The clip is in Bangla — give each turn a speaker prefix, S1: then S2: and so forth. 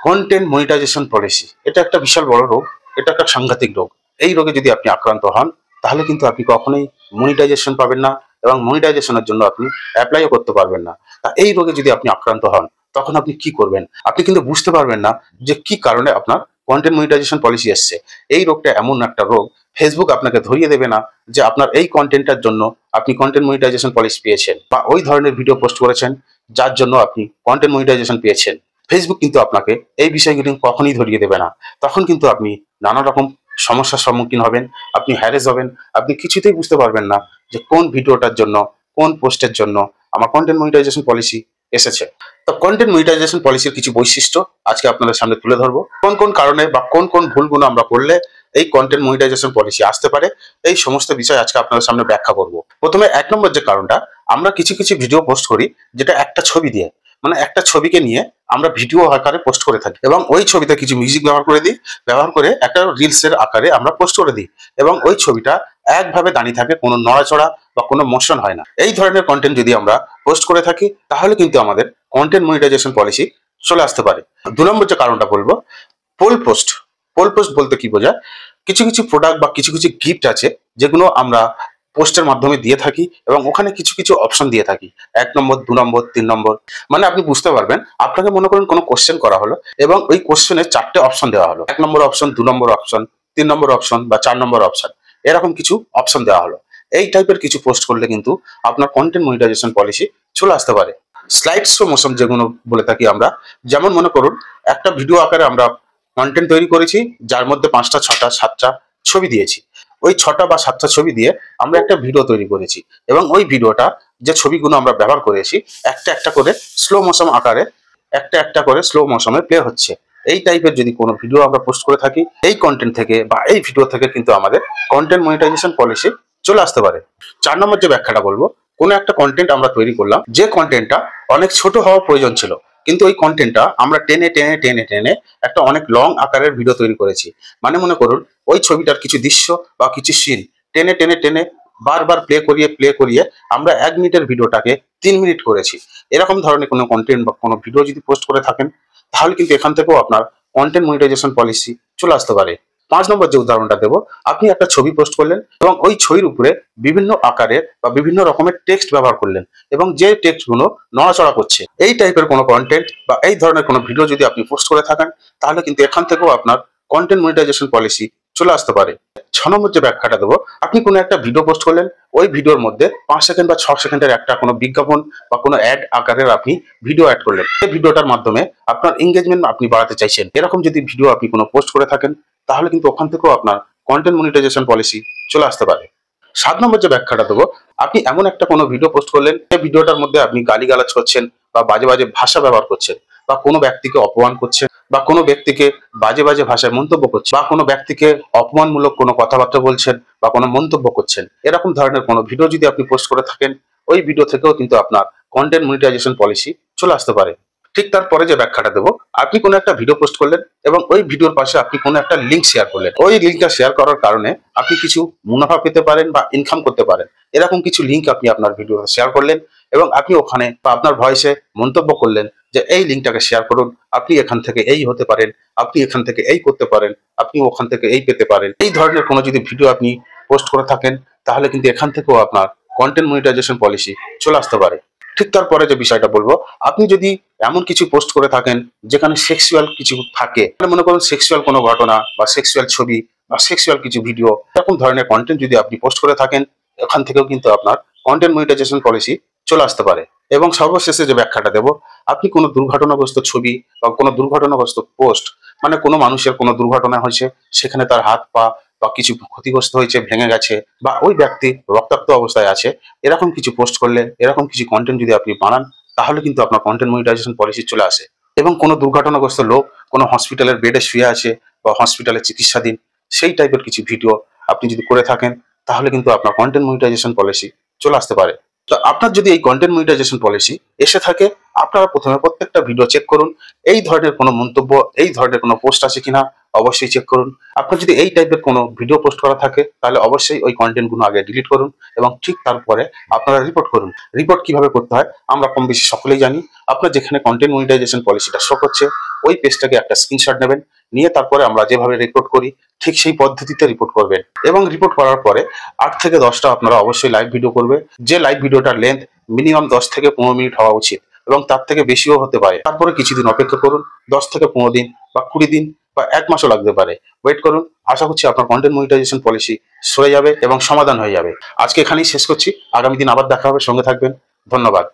S1: কন্টেন্ট মনিটাইজেশন পলিসি এটা একটা বিশাল বড় রোগ, এটা একটা সাংঘাতিক রোগ। এই রোগে যদি আপনি আক্রান্ত হন তাহলে কিন্তু আপনি কখনোই মনিটাইজেশন পাবেন না এবং মনিটাইজেশনের জন্য আপনি অ্যাপ্লাইও করতে পারবেন না। তা এই রোগে যদি আপনি আক্রান্ত হন তখন আপনি কি করবেন? আপনি কিন্তু বুঝতে পারবেন না যে কি কারণে আপনার কন্টেন্ট মনিটাইজেশন পলিসি এসছে। এই রোগটা এমন একটা রোগ, ফেসবুক আপনাকে ধরিয়ে দেবে না যে আপনার এই কন্টেন্টটার জন্য আপনি কন্টেন্ট মনিটাইজেশন পলিসি পেয়েছেন বা ওই ধরনের ভিডিও পোস্ট করেছেন যার জন্য আপনি কন্টেন্ট মনিটাইজেশন পেয়েছেন। ফেসবুক কিন্তু আপনাকে এই বিষয়গুলি কখনই ধরিয়ে দেবে না। তখন কিন্তু আপনি নানা রকম সমস্যার সম্মুখীন হবেন, আপনি হ্যারেস হবেন, আপনি কিছুতেই বুঝতে পারবেন না যে কোন ভিডিওটার জন্য, কোন পোস্টের জন্য আমার কন্টেন্ট মনিটাইজেশন পলিসি এসেছে। তো কন্টেন্ট মনিটাইজেশন পলিসির কিছু বৈশিষ্ট্য আজকে আপনাদের সামনে তুলে ধরবো। কোন কোন কারণে বা কোন কোন ভুলগুলো আমরা করলে এই কন্টেন্ট মনিটাইজেশন পলিসি আসতে পারে, এই সমস্ত বিষয় আজকে আপনাদের সামনে ব্যাখ্যা করব। প্রথমে 1 নম্বর যে কারণটা, আমরা কিছু কিছু ভিডিও পোস্ট করি যেটা একটা ছবি দিয়ে, মানে একটা ছবিকে নিয়ে আমরা ভিডিও আকারে পোস্ট করে থাকি এবং ওই ছবিতে কিছু মিউজিক ব্যবহার করে দিই, ব্যবহার করে একটা রিলসের আকারে আমরা পোস্ট করে দিই এবং ওই ছবিটা একভাবে দাঁড়িয়ে থাকে, কোনো নড়াচড়া বা কোনো মোশন হয় না। এই ধরনের কন্টেন্ট যদি আমরা পোস্ট করে থাকি তাহলে কিন্তু আমাদের কন্টেন্ট মনিটাইজেশন পলিসি চলে আসতে পারে। 2 নম্বর যে কারণটা বলবো, পোল পোস্ট। পোল পোস্ট বলতে কি বোঝায়? কিছু কিছু প্রোডাক্ট বা কিছু কিছু গিফট আছে যেগুলো আমরা পোস্টের মাধ্যমে দিয়ে থাকি এবং ওখানে কিছু কিছু অপশন দিয়ে থাকি, 1 নম্বর, 2 নম্বর, 3 নম্বর। মানে আপনি বুঝতে পারবেন, আপনাকে মনে করেন কোনো কোশ্চেন করা হলো এবং ওই কোশ্চেনে 4টে অপশন দেওয়া হলো, 1 নম্বর অপশন, 2 নম্বর অপশন, 3 নম্বর অপশন বা 4 নম্বর অপশন, এরকম কিছু অপশন দেওয়া হলো। এই টাইপের কিছু পোস্ট করলে কিন্তু আপনার কন্টেন্ট মনিটাইজেশন পলিসি চলে আসতে পারে। স্লাইড শো মোশন যেগুলো বলে থাকি আমরা, যেমন মনে করুন একটা ভিডিও আকারে আমরা কন্টেন্ট তৈরি করেছি যার মধ্যে 5টা, 6টা, 7টা ছবি দিয়েছি। ওই 6টা বা 7টা ছবি দিয়ে আমরা একটা ভিডিও তৈরি করেছি এবং ওই ভিডিওটা, যে ছবিগুলো আমরা ব্যবহার করেছি, একটা একটা করে স্লো মোশন আকারে, একটা একটা করে স্লো মোশনে প্লে হচ্ছে। এই টাইপের যদি কোনো ভিডিও আমরা পোস্ট করে থাকি, এই কন্টেন্ট থেকে বা এই ভিডিও থেকে কিন্তু আমাদের কন্টেন্ট মনিটাইজেশন পলিসি চলে আসতে পারে। 4 নম্বর যে ব্যাখ্যাটা বলবো, কোনো একটা কন্টেন্ট আমরা তৈরি করলাম, যে কন্টেন্টটা অনেক ছোট হওয়ার প্রয়োজন ছিল, কিন্তু ওই কন্টেন্টটা আমরা টেনে টেনে টেনে টেনে একটা অনেক লং আকারের ভিডিও তৈরি করেছি। মানে মনে করুন ওই ছবিটার কিছু দৃশ্য বা কিছু সিন টেনে টেনে টেনে বারবার প্লে করিয়ে আমরা 1 মিনিটের ভিডিওটাকে 3 মিনিট করেছি। এরকম ধরনের কোনো কন্টেন্ট বা কোনো ভিডিও যদি পোস্ট করে থাকেন তাহলে কিন্তু এখান থেকেও আপনার কন্টেন্ট মনিটাইজেশন পলিসি চলে আসতে পারে। 5 নম্বর যে উদাহরণটা দেবো, আপনি একটা ছবি পোস্ট করলেন এবং ওই ছবির উপরে বিভিন্ন আকারে বা বিভিন্ন রকমের টেক্সট ব্যবহার করলেন এবং যে টেক্সটগুলো নড়াচড়া করছে, এই টাইপের কোনো কন্টেন্ট বা এই ধরনের কোনো ভিডিও যদি আপনি পোস্ট করে থাকেন তাহলে কিন্তু এখান থেকেও আপনার কন্টেন্ট মনিটাইজেশন পলিসি চলে আসতে পারে। 6 নম্বর যে ব্যাখ্যাটা দেবো, আপনি কোনো একটা ভিডিও পোস্ট করলেন, ওই ভিডিওর মধ্যে 5 সেকেন্ড বা 6 সেকেন্ডের একটা কোনো বিজ্ঞাপন বা কোনো অ্যাড আকারের আপনি ভিডিও অ্যাড করলেন। এই ভিডিওটার মাধ্যমে আপনার এঙ্গেজমেন্ট আপনি বাড়াতে চাইছেন, এরকম যদি ভিডিও আপনি কোনো পোস্ট করে থাকেন তাহলে কিন্তু ওখান থেকেও আপনার কন্টেন্ট মনিটাইজেশন পলিসি চলে আসতে পারে। 7 নম্বর যে ব্যাখ্যাটা দেবো, আপনি এমন একটা কোনো ভিডিও পোস্ট করলেন, এই ভিডিওটার মধ্যে আপনি গালিগালাজ করছেন বা বাজে বাজে ভাষা ব্যবহার করছেন বা কোনো ব্যক্তিকে অপমান করছেন বা কোনো ব্যক্তিকে বাজে বাজে ভাষায় মন্তব্য করছেন বা কোনো ব্যক্তিকে অপমানমূলক কোনো কথাবার্তা বলছেন বা কোনো মন্তব্য করছেন, এরকম ধরনের কোনো ভিডিও যদি আপনি পোস্ট করে থাকেন, ওই ভিডিও থেকেও কিন্তু আপনার কন্টেন্ট মনিটাইজেশন পলিসি চলে আসতে পারে। ঠিক তারপরে যে ব্যাখ্যাটা দেবো, আপনি কোনো একটা ভিডিও পোস্ট করলেন এবং ওই ভিডিওর পাশে আপনি কোনো একটা লিঙ্ক শেয়ার করলেন, ওই লিঙ্কটা শেয়ার করার কারণে আপনি কিছু মুনাফা পেতে পারেন বা ইনকাম করতে পারেন। এরকম কিছু লিঙ্ক আপনি আপনার ভিডিওতে শেয়ার করলেন এবং আপনি ওখানে বা আপনার ভয়েসে মন্তব্য করলেন যে এই লিঙ্কটাকে শেয়ার করুন, আপনি এখান থেকে এই হতে পারেন, আপনি এখান থেকে এই করতে পারেন, আপনি ওখান থেকে এই পেতে পারেন। এই ধরনের কোনো যদি ভিডিও আপনি পোস্ট করে থাকেন তাহলে কিন্তু এখান থেকেও আপনার কন্টেন্ট মনিটাইজেশন পলিসি চলে আসতে পারে। ঠিক তারপরে যে বিষয়টা বলবো, আপনি যদি এমন কিছু পোস্ট করে থাকেন যেখানে সেক্সুয়াল কিছু থাকে, মনে করুন সেক্সুয়াল কোনো ঘটনা বা সেক্সুয়াল ছবি বা সেক্সুয়াল কিছু ভিডিও, এরকম ধরনের কন্টেন্ট যদি আপনি পোস্ট করে থাকেন, এখান থেকেও কিন্তু আপনার কন্টেন্ট মনিটাইজেশন পলিসি চলে আসতে পারে। এবং সর্বশেষে যে ব্যাখ্যাটা দেবো, আপনি কোনো দুর্ঘটনাগ্রস্ত ছবি বা কোনো দুর্ঘটনাগ্রস্ত পোস্ট, মানে কোনো মানুষের কোনো দুর্ঘটনা হয়েছে, সেখানে তার হাত পা বা কিছু ক্ষতিগ্রস্ত হয়েছে, ভেঙে গেছে বা ওই ব্যক্তি রক্তাক্ত অবস্থায় আছে, এরকম কিছু পোস্ট করলে, এরকম কিছু কন্টেন্ট যদি আপনি বানান তাহলে কিন্তু আপনার কন্টেন্ট মনিটাইজেশন পলিসি চলে আসে। এবং কোনো দুর্ঘটনাগ্রস্ত লোক কোনো হসপিটালের বেডে শুয়ে আছে বা হসপিটালে চিকিৎসাধীন, সেই টাইপের কিছু ভিডিও আপনি যদি করে থাকেন তাহলে কিন্তু আপনার কন্টেন্ট মনিটাইজেশন পলিসি চলে আসতে পারে। তো আপনার যদি এই কন্টেন্ট মনিটাইজেশন পলিসি এসে থাকে, আপনারা প্রথমে প্রত্যেকটা ভিডিও চেক করুন এই ধরনের কোনো মন্তব্য, এই ধরনের কোনো পোস্ট আছে কিনা, অবশ্যই চেক করুন। আপনার যদি এই টাইপের কোনো ভিডিও পোস্ট করা থাকে তাহলে অবশ্যই ওই কন্টেন্টগুলো আগে ডিলিট করুন এবং ঠিক তারপরে আপনারা রিপোর্ট করুন। রিপোর্ট কিভাবে করতে হয় আমরা কম বেশি সকলেই জানি। আপনার যেখানে কন্টেন্ট মনিটাইজেশন পলিসিটা শো করছে ওই পেজটাকে একটা স্ক্রিনশট নেবেন, নিয়ে তারপরে আমরা যেভাবে রিপোর্ট করি ঠিক সেই পদ্ধতিতে রিপোর্ট করবেন এবং রিপোর্ট করার পরে 8 থেকে 10টা আপনারা অবশ্যই লাইভ ভিডিও করবে। যে লাইভ ভিডিওটার লেন্থ মিনিমাম 10 থেকে 15 মিনিট হওয়া উচিত এবং তার থেকে বেশিও হতে পারে। তারপরে কিছুদিন অপেক্ষা করুন, 10 থেকে 15 দিন বা 20 দিন বা 1 মাসও লাগতে পারে। ওয়েট করুন, আশা করছি আপনার কন্টেন্ট মনিটাইজেশন পলিসি সরে যাবে এবং সমাধান হয়ে যাবে। আজকে এখানেই শেষ করছি, আগামী দিন আবার দেখা হবে, সঙ্গে থাকবেন। ধন্যবাদ।